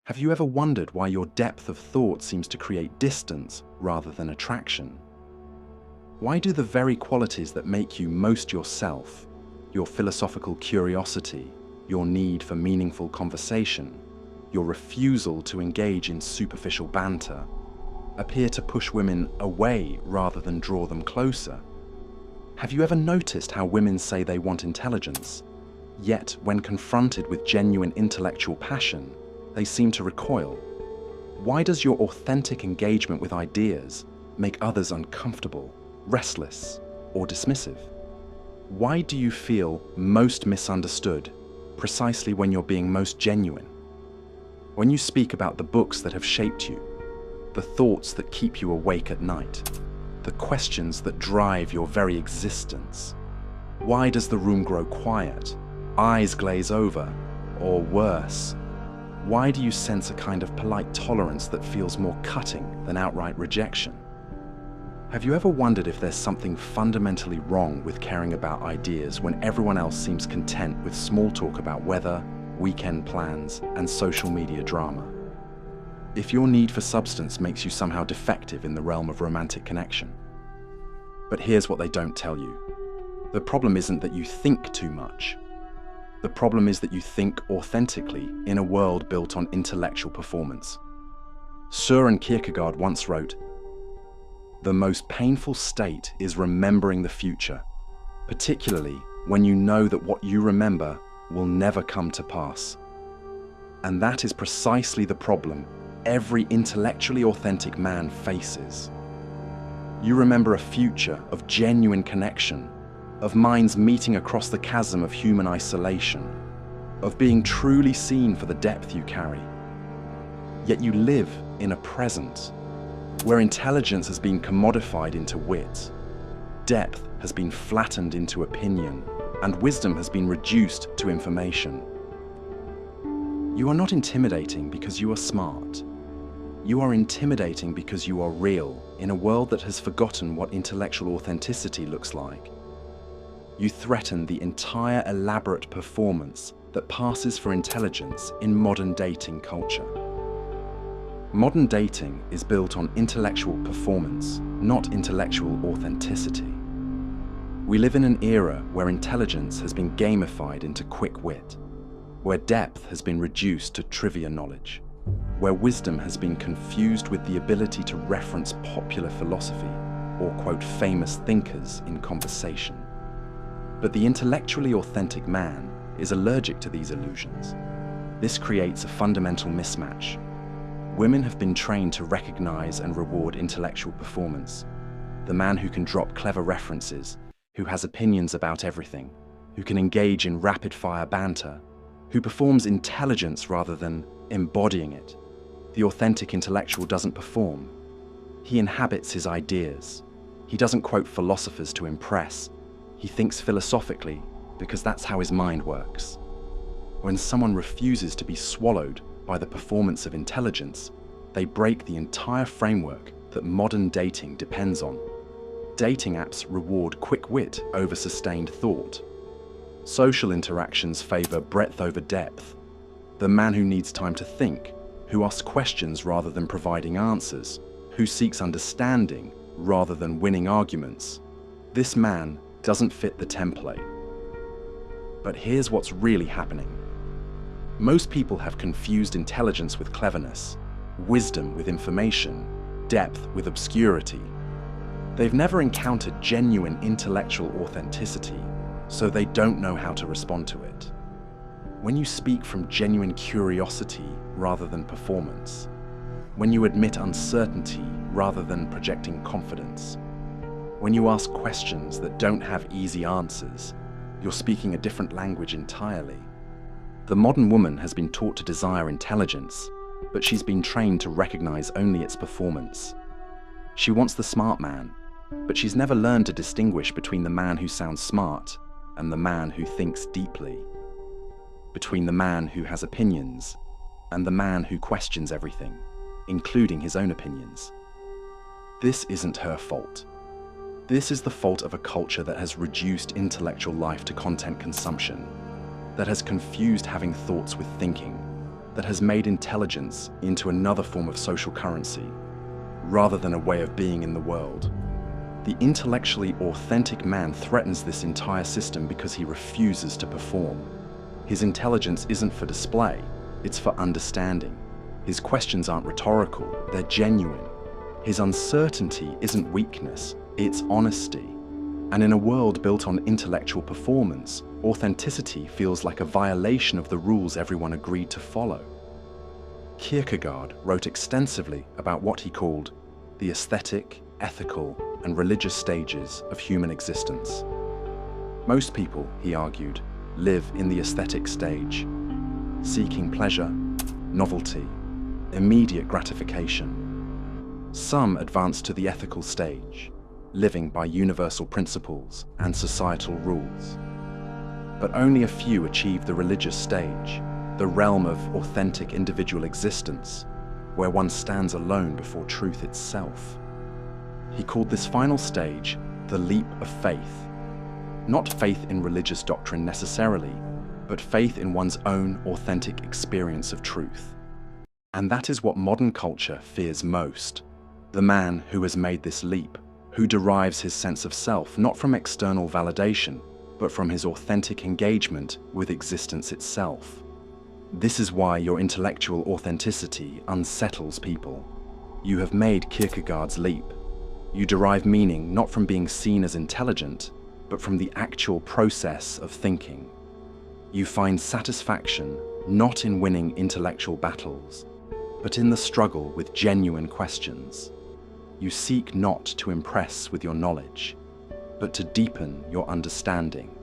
Have you ever wondered why your depth of thought seems to create distance rather than attraction? Why do the very qualities that make you most yourself, your philosophical curiosity, your need for meaningful conversation, your refusal to engage in superficial banter, appear to push women away rather than draw them closer? Have you ever noticed how women say they want intelligence, yet when confronted with genuine intellectual passion, they seem to recoil? Why does your authentic engagement with ideas make others uncomfortable, restless, or dismissive? Why do you feel most misunderstood precisely when you're being most genuine? When you speak about the books that have shaped you, the thoughts that keep you awake at night, the questions that drive your very existence, why does the room grow quiet, eyes glaze over, or worse, why do you sense a kind of polite tolerance that feels more cutting than outright rejection? Have you ever wondered if there's something fundamentally wrong with caring about ideas when everyone else seems content with small talk about weather, weekend plans, and social media drama? If your need for substance makes you somehow defective in the realm of romantic connection. But here's what they don't tell you. The problem isn't that you think too much. The problem is that you think authentically in a world built on intellectual performance. Søren Kierkegaard once wrote, "The most painful state is remembering the future, particularly when you know that what you remember will never come to pass." And that is precisely the problem every intellectually authentic man faces. You remember a future of genuine connection, of minds meeting across the chasm of human isolation, of being truly seen for the depth you carry. Yet you live in a present where intelligence has been commodified into wit, depth has been flattened into opinion, and wisdom has been reduced to information. You are not intimidating because you are smart. You are intimidating because you are real in a world that has forgotten what intellectual authenticity looks like. You threaten the entire elaborate performance that passes for intelligence in modern dating culture. Modern dating is built on intellectual performance, not intellectual authenticity. We live in an era where intelligence has been gamified into quick wit, where depth has been reduced to trivia knowledge, where wisdom has been confused with the ability to reference popular philosophy or quote famous thinkers in conversation. But the intellectually authentic man is allergic to these illusions. This creates a fundamental mismatch. Women have been trained to recognize and reward intellectual performance. The man who can drop clever references, who has opinions about everything, who can engage in rapid-fire banter, who performs intelligence rather than embodying it. The authentic intellectual doesn't perform. He inhabits his ideas. He doesn't quote philosophers to impress. He thinks philosophically because that's how his mind works. When someone refuses to be swallowed by the performance of intelligence, they break the entire framework that modern dating depends on. Dating apps reward quick wit over sustained thought. Social interactions favor breadth over depth. The man who needs time to think, who asks questions rather than providing answers, who seeks understanding rather than winning arguments. This man doesn't fit the template. But here's what's really happening. Most people have confused intelligence with cleverness, wisdom with information, depth with obscurity. They've never encountered genuine intellectual authenticity, so they don't know how to respond to it. When you speak from genuine curiosity rather than performance, when you admit uncertainty rather than projecting confidence, when you ask questions that don't have easy answers, you're speaking a different language entirely. The modern woman has been taught to desire intelligence, but she's been trained to recognize only its performance. She wants the smart man, but she's never learned to distinguish between the man who sounds smart and the man who thinks deeply, between the man who has opinions and the man who questions everything, including his own opinions. This isn't her fault. This is the fault of a culture that has reduced intellectual life to content consumption, that has confused having thoughts with thinking, that has made intelligence into another form of social currency, rather than a way of being in the world. The intellectually authentic man threatens this entire system because he refuses to perform. His intelligence isn't for display, it's for understanding. His questions aren't rhetorical, they're genuine. His uncertainty isn't weakness, it's honesty. And in a world built on intellectual performance, authenticity feels like a violation of the rules everyone agreed to follow. Kierkegaard wrote extensively about what he called the aesthetic, ethical, and religious stages of human existence. Most people, he argued, live in the aesthetic stage, seeking pleasure, novelty, immediate gratification. Some advance to the ethical stage, living by universal principles and societal rules. But only a few achieve the religious stage, the realm of authentic individual existence, where one stands alone before truth itself. He called this final stage the leap of faith. Not faith in religious doctrine necessarily, but faith in one's own authentic experience of truth. And that is what modern culture fears most. The man who has made this leap, who derives his sense of self not from external validation, but from his authentic engagement with existence itself. This is why your intellectual authenticity unsettles people. You have made Kierkegaard's leap. You derive meaning not from being seen as intelligent, but from the actual process of thinking. You find satisfaction not in winning intellectual battles, but in the struggle with genuine questions. You seek not to impress with your knowledge, but to deepen your understanding.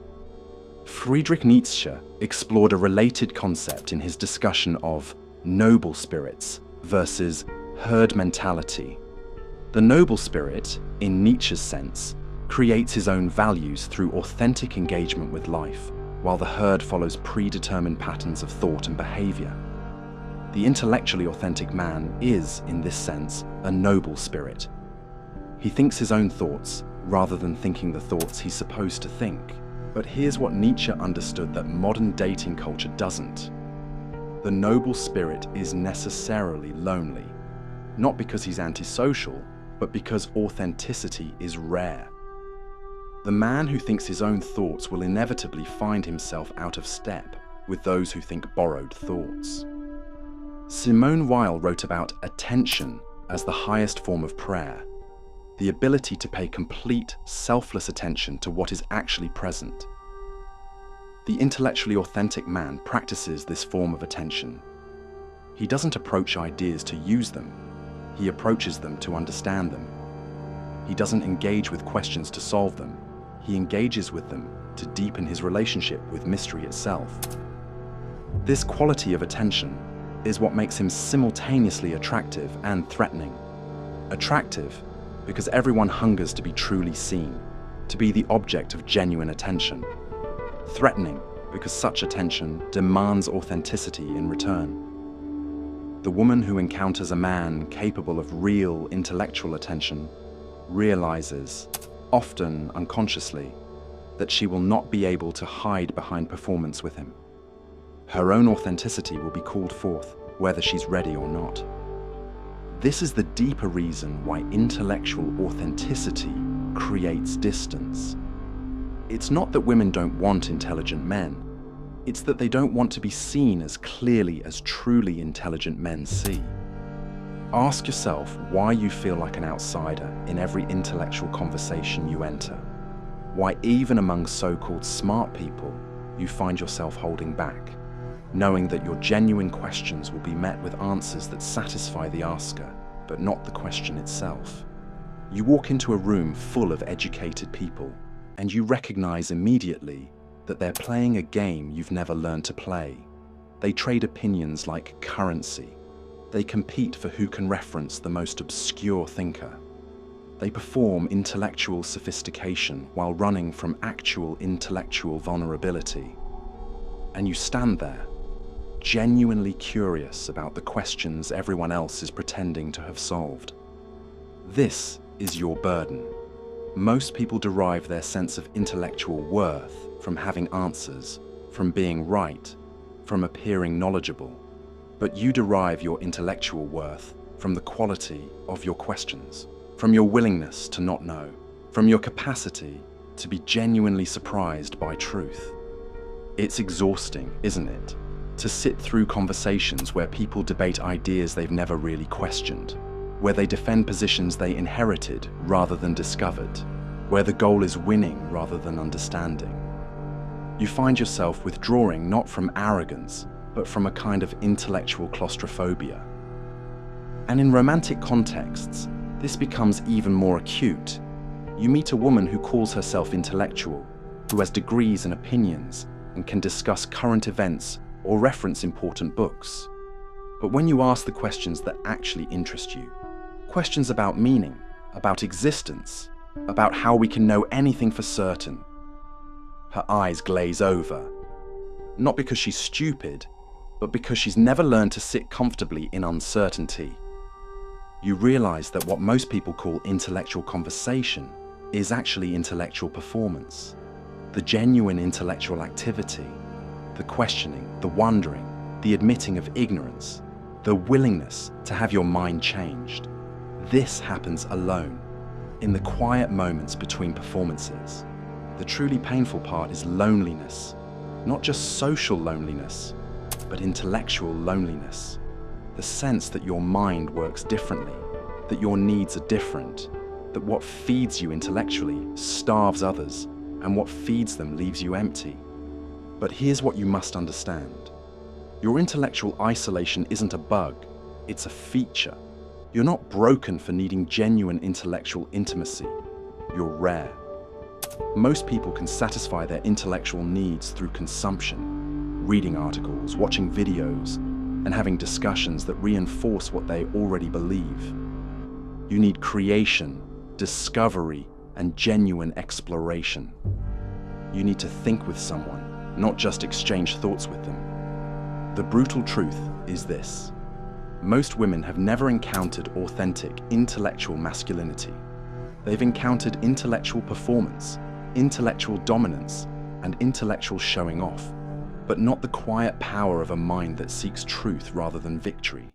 Friedrich Nietzsche explored a related concept in his discussion of noble spirits versus herd mentality. The noble spirit, in Nietzsche's sense, creates his own values through authentic engagement with life, while the herd follows predetermined patterns of thought and behavior. The intellectually authentic man is, in this sense, a noble spirit. He thinks his own thoughts, rather than thinking the thoughts he's supposed to think. But here's what Nietzsche understood that modern dating culture doesn't. The noble spirit is necessarily lonely, not because he's antisocial, but because authenticity is rare. The man who thinks his own thoughts will inevitably find himself out of step with those who think borrowed thoughts. Simone Weil wrote about attention as the highest form of prayer, the ability to pay complete, selfless attention to what is actually present. The intellectually authentic man practices this form of attention. He doesn't approach ideas to use them, he approaches them to understand them. He doesn't engage with questions to solve them, he engages with them to deepen his relationship with mystery itself. This quality of attention is what makes him simultaneously attractive and threatening. Attractive because everyone hungers to be truly seen, to be the object of genuine attention. Threatening because such attention demands authenticity in return. The woman who encounters a man capable of real intellectual attention realizes, often unconsciously, that she will not be able to hide behind performance with him. Her own authenticity will be called forth, whether she's ready or not. This is the deeper reason why intellectual authenticity creates distance. It's not that women don't want intelligent men. It's that they don't want to be seen as clearly as truly intelligent men see. Ask yourself why you feel like an outsider in every intellectual conversation you enter. Why even among so-called smart people, you find yourself holding back, knowing that your genuine questions will be met with answers that satisfy the asker, but not the question itself. You walk into a room full of educated people, and you recognize immediately that they're playing a game you've never learned to play. They trade opinions like currency. They compete for who can reference the most obscure thinker. They perform intellectual sophistication while running from actual intellectual vulnerability. And you stand there, genuinely curious about the questions everyone else is pretending to have solved. This is your burden. Most people derive their sense of intellectual worth from having answers, from being right, from appearing knowledgeable. But you derive your intellectual worth from the quality of your questions, from your willingness to not know, from your capacity to be genuinely surprised by truth. It's exhausting, isn't it, to sit through conversations where people debate ideas they've never really questioned, where they defend positions they inherited rather than discovered, where the goal is winning rather than understanding. You find yourself withdrawing not from arrogance, but from a kind of intellectual claustrophobia. And in romantic contexts, this becomes even more acute. You meet a woman who calls herself intellectual, who has degrees and opinions, and can discuss current events or reference important books. But when you ask the questions that actually interest you, questions about meaning, about existence, about how we can know anything for certain, her eyes glaze over. Not because she's stupid, but because she's never learned to sit comfortably in uncertainty. You realize that what most people call intellectual conversation is actually intellectual performance. The genuine intellectual activity, the questioning, the wondering, the admitting of ignorance, the willingness to have your mind changed. This happens alone, in the quiet moments between performances. The truly painful part is loneliness, not just social loneliness, but intellectual loneliness. The sense that your mind works differently, that your needs are different, that what feeds you intellectually starves others, and what feeds them leaves you empty. But here's what you must understand. Your intellectual isolation isn't a bug, it's a feature. You're not broken for needing genuine intellectual intimacy. You're rare. Most people can satisfy their intellectual needs through consumption, reading articles, watching videos, and having discussions that reinforce what they already believe. You need creation, discovery, and genuine exploration. You need to think with someone, not just exchange thoughts with them. The brutal truth is this. Most women have never encountered authentic intellectual masculinity. They've encountered intellectual performance, intellectual dominance, and intellectual showing off, but not the quiet power of a mind that seeks truth rather than victory.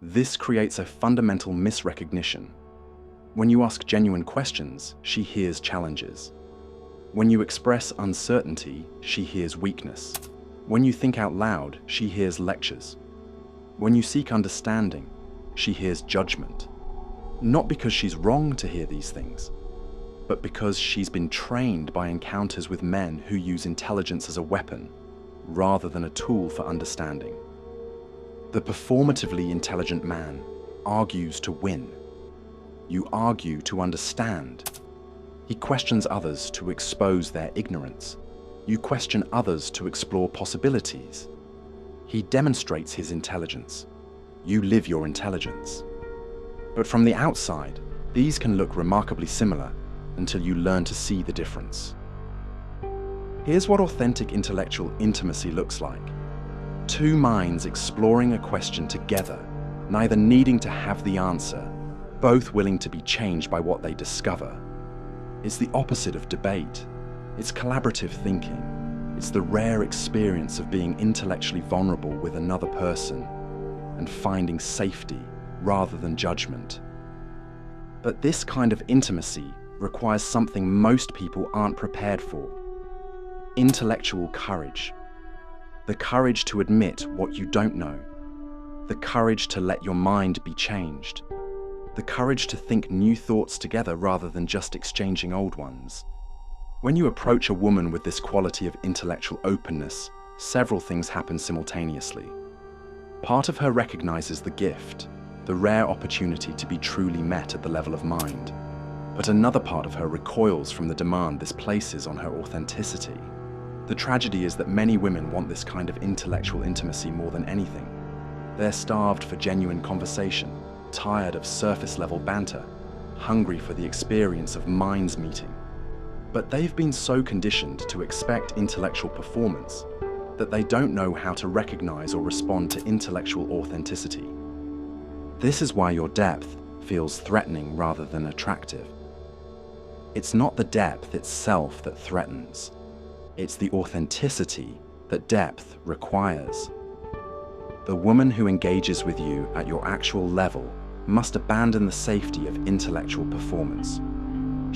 This creates a fundamental misrecognition. When you ask genuine questions, she hears challenges. When you express uncertainty, she hears weakness. When you think out loud, she hears lectures. When you seek understanding, she hears judgment. Not because she's wrong to hear these things, but because she's been trained by encounters with men who use intelligence as a weapon, rather than a tool for understanding. The performatively intelligent man argues to win. You argue to understand. He questions others to expose their ignorance. You question others to explore possibilities. He demonstrates his intelligence. You live your intelligence. But from the outside, these can look remarkably similar until you learn to see the difference. Here's what authentic intellectual intimacy looks like. Two minds exploring a question together, neither needing to have the answer, both willing to be changed by what they discover. It's the opposite of debate. It's collaborative thinking. It's the rare experience of being intellectually vulnerable with another person and finding safety rather than judgment. But this kind of intimacy requires something most people aren't prepared for: intellectual courage. The courage to admit what you don't know. The courage to let your mind be changed. The courage to think new thoughts together rather than just exchanging old ones. When you approach a woman with this quality of intellectual openness, several things happen simultaneously. Part of her recognizes the gift, the rare opportunity to be truly met at the level of mind. But another part of her recoils from the demand this places on her authenticity. The tragedy is that many women want this kind of intellectual intimacy more than anything. They're starved for genuine conversation, tired of surface-level banter, hungry for the experience of minds meeting. But they've been so conditioned to expect intellectual performance that they don't know how to recognize or respond to intellectual authenticity. This is why your depth feels threatening rather than attractive. It's not the depth itself that threatens. It's the authenticity that depth requires. The woman who engages with you at your actual level must abandon the safety of intellectual performance.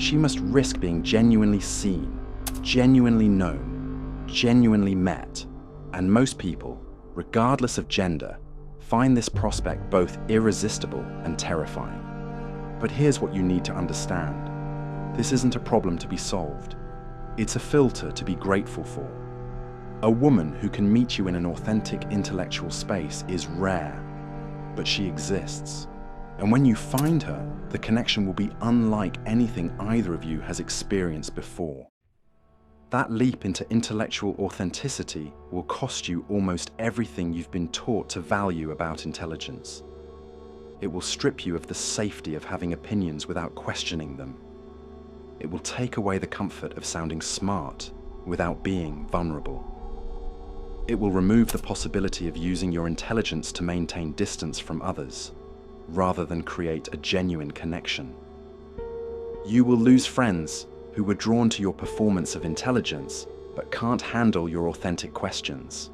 She must risk being genuinely seen, genuinely known, genuinely met, and most people, regardless of gender, find this prospect both irresistible and terrifying. But here's what you need to understand. This isn't a problem to be solved. It's a filter to be grateful for. A woman who can meet you in an authentic intellectual space is rare, but she exists. And when you find her, the connection will be unlike anything either of you has experienced before. That leap into intellectual authenticity will cost you almost everything you've been taught to value about intelligence. It will strip you of the safety of having opinions without questioning them. It will take away the comfort of sounding smart without being vulnerable. It will remove the possibility of using your intelligence to maintain distance from others, rather than create a genuine connection. You will lose friends who were drawn to your performance of intelligence, but can't handle your authentic questions.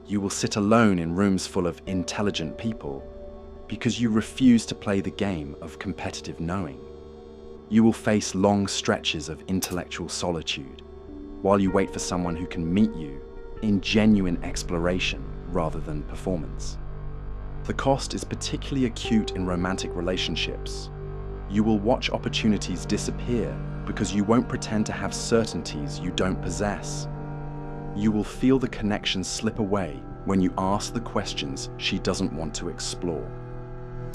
You will sit alone in rooms full of intelligent people because you refuse to play the game of competitive knowing. You will face long stretches of intellectual solitude while you wait for someone who can meet you in genuine exploration rather than performance. The cost is particularly acute in romantic relationships. You will watch opportunities disappear because you won't pretend to have certainties you don't possess. You will feel the connection slip away when you ask the questions she doesn't want to explore.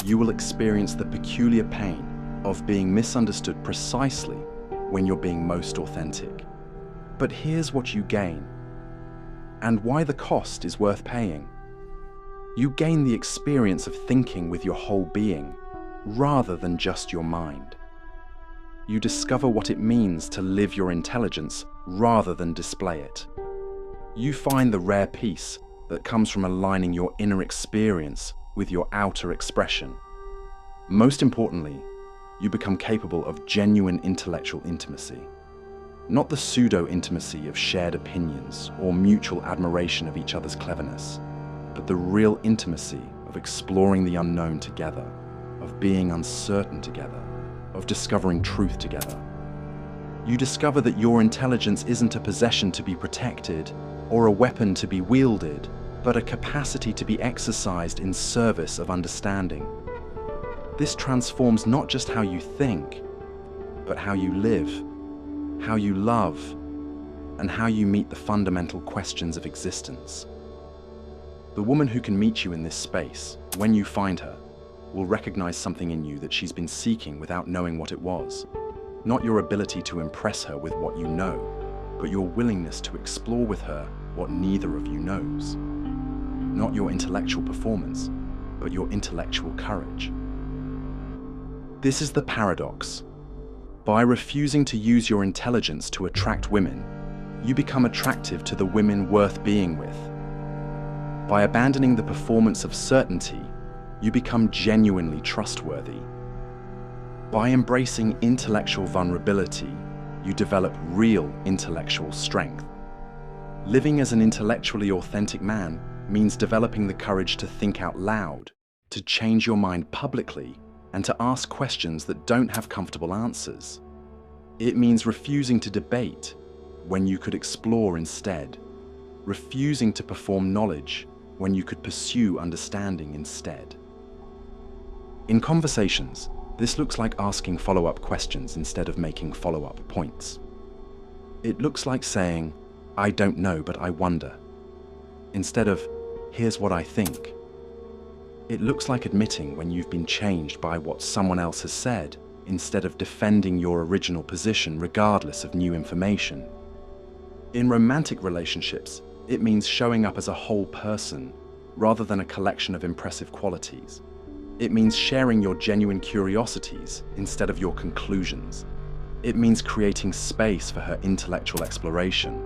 You will experience the peculiar pain of being misunderstood precisely when you're being most authentic. But here's what you gain, and why the cost is worth paying. You gain the experience of thinking with your whole being, rather than just your mind. You discover what it means to live your intelligence rather than display it. You find the rare peace that comes from aligning your inner experience with your outer expression. Most importantly, you become capable of genuine intellectual intimacy. Not the pseudo-intimacy of shared opinions or mutual admiration of each other's cleverness, but the real intimacy of exploring the unknown together, of being uncertain together, of discovering truth together. You discover that your intelligence isn't a possession to be protected or a weapon to be wielded, but a capacity to be exercised in service of understanding. This transforms not just how you think, but how you live, how you love, and how you meet the fundamental questions of existence. The woman who can meet you in this space, when you find her, will recognize something in you that she's been seeking without knowing what it was. Not your ability to impress her with what you know, but your willingness to explore with her what neither of you knows. Not your intellectual performance, but your intellectual courage. This is the paradox. By refusing to use your intelligence to attract women, you become attractive to the women worth being with. By abandoning the performance of certainty, you become genuinely trustworthy. By embracing intellectual vulnerability, you develop real intellectual strength. Living as an intellectually authentic man means developing the courage to think out loud, to change your mind publicly, and to ask questions that don't have comfortable answers. It means refusing to debate when you could explore instead, refusing to perform knowledge when you could pursue understanding instead. In conversations, this looks like asking follow-up questions instead of making follow-up points. It looks like saying, "I don't know, but I wonder," instead of, "Here's what I think." It looks like admitting when you've been changed by what someone else has said, instead of defending your original position regardless of new information. In romantic relationships, it means showing up as a whole person, rather than a collection of impressive qualities. It means sharing your genuine curiosities instead of your conclusions. It means creating space for her intellectual exploration,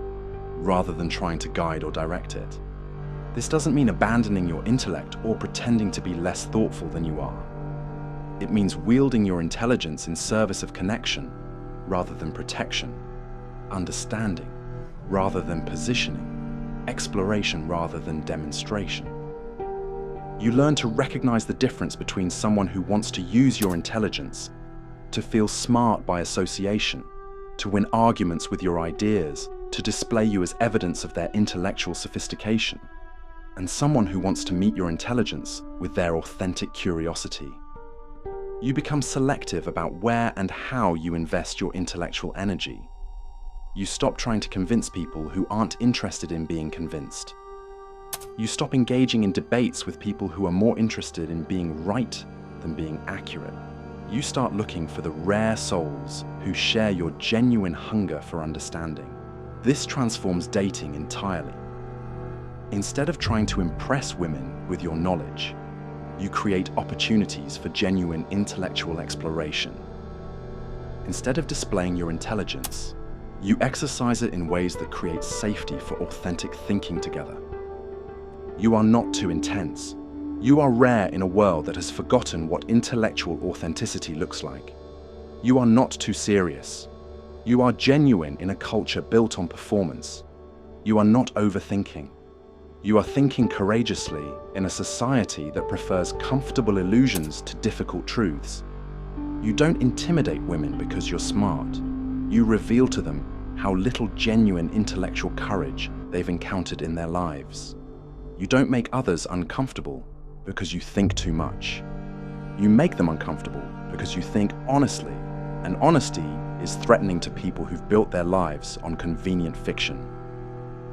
rather than trying to guide or direct it. This doesn't mean abandoning your intellect or pretending to be less thoughtful than you are. It means wielding your intelligence in service of connection, rather than protection, understanding, rather than positioning, exploration rather than demonstration. You learn to recognize the difference between someone who wants to use your intelligence, to feel smart by association, to win arguments with your ideas, to display you as evidence of their intellectual sophistication, and someone who wants to meet your intelligence with their authentic curiosity. You become selective about where and how you invest your intellectual energy. You stop trying to convince people who aren't interested in being convinced. You stop engaging in debates with people who are more interested in being right than being accurate. You start looking for the rare souls who share your genuine hunger for understanding. This transforms dating entirely. Instead of trying to impress women with your knowledge, you create opportunities for genuine intellectual exploration. Instead of displaying your intelligence, you exercise it in ways that create safety for authentic thinking together. You are not too intense. You are rare in a world that has forgotten what intellectual authenticity looks like. You are not too serious. You are genuine in a culture built on performance. You are not overthinking. You are thinking courageously in a society that prefers comfortable illusions to difficult truths. You don't intimidate women because you're smart. You reveal to them how little genuine intellectual courage they've encountered in their lives. You don't make others uncomfortable because you think too much. You make them uncomfortable because you think honestly, and honesty is threatening to people who've built their lives on convenient fiction.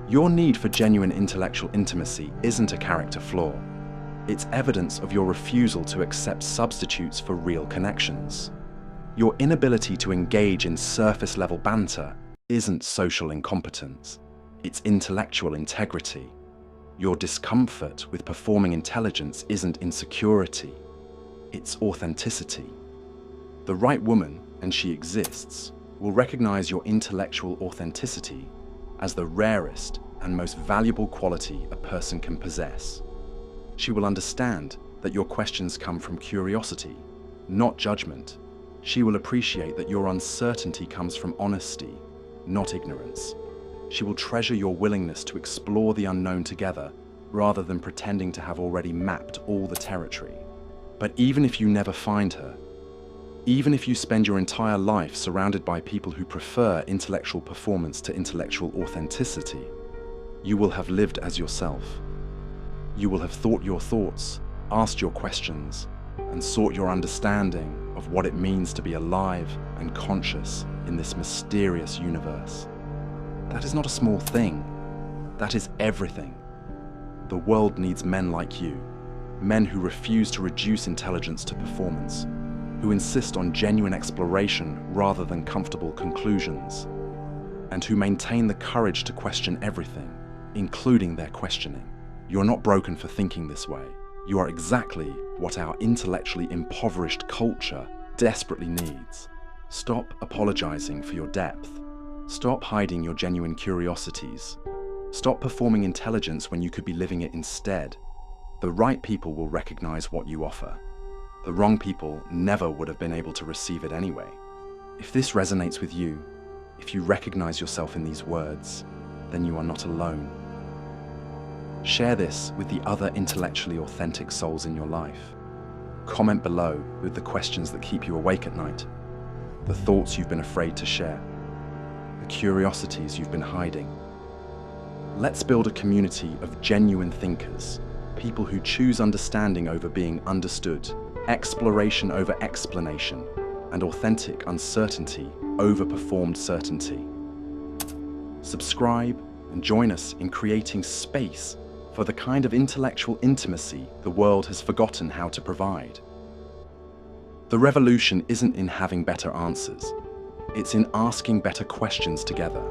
Your need for genuine intellectual intimacy isn't a character flaw. It's evidence of your refusal to accept substitutes for real connections. Your inability to engage in surface-level banter isn't social incompetence. It's intellectual integrity. Your discomfort with performing intelligence isn't insecurity. It's authenticity. The right woman, and she exists, will recognize your intellectual authenticity as the rarest and most valuable quality a person can possess. She will understand that your questions come from curiosity, not judgment. She will appreciate that your uncertainty comes from honesty, not ignorance. She will treasure your willingness to explore the unknown together rather than pretending to have already mapped all the territory. But even if you never find her, even if you spend your entire life surrounded by people who prefer intellectual performance to intellectual authenticity, you will have lived as yourself. You will have thought your thoughts, asked your questions, and sought your understanding of what it means to be alive and conscious in this mysterious universe. That is not a small thing. That is everything. The world needs men like you, men who refuse to reduce intelligence to performance, who insist on genuine exploration rather than comfortable conclusions, and who maintain the courage to question everything, including their questioning. You're not broken for thinking this way. You are exactly what our intellectually impoverished culture desperately needs. Stop apologizing for your depth. Stop hiding your genuine curiosities. Stop performing intelligence when you could be living it instead. The right people will recognize what you offer. The wrong people never would have been able to receive it anyway. If this resonates with you, if you recognize yourself in these words, then you are not alone. Share this with the other intellectually authentic souls in your life. Comment below with the questions that keep you awake at night, the thoughts you've been afraid to share, the curiosities you've been hiding. Let's build a community of genuine thinkers, people who choose understanding over being understood, exploration over explanation, and authentic uncertainty over performed certainty. Subscribe and join us in creating space for the kind of intellectual intimacy the world has forgotten how to provide. The revolution isn't in having better answers, it's in asking better questions together.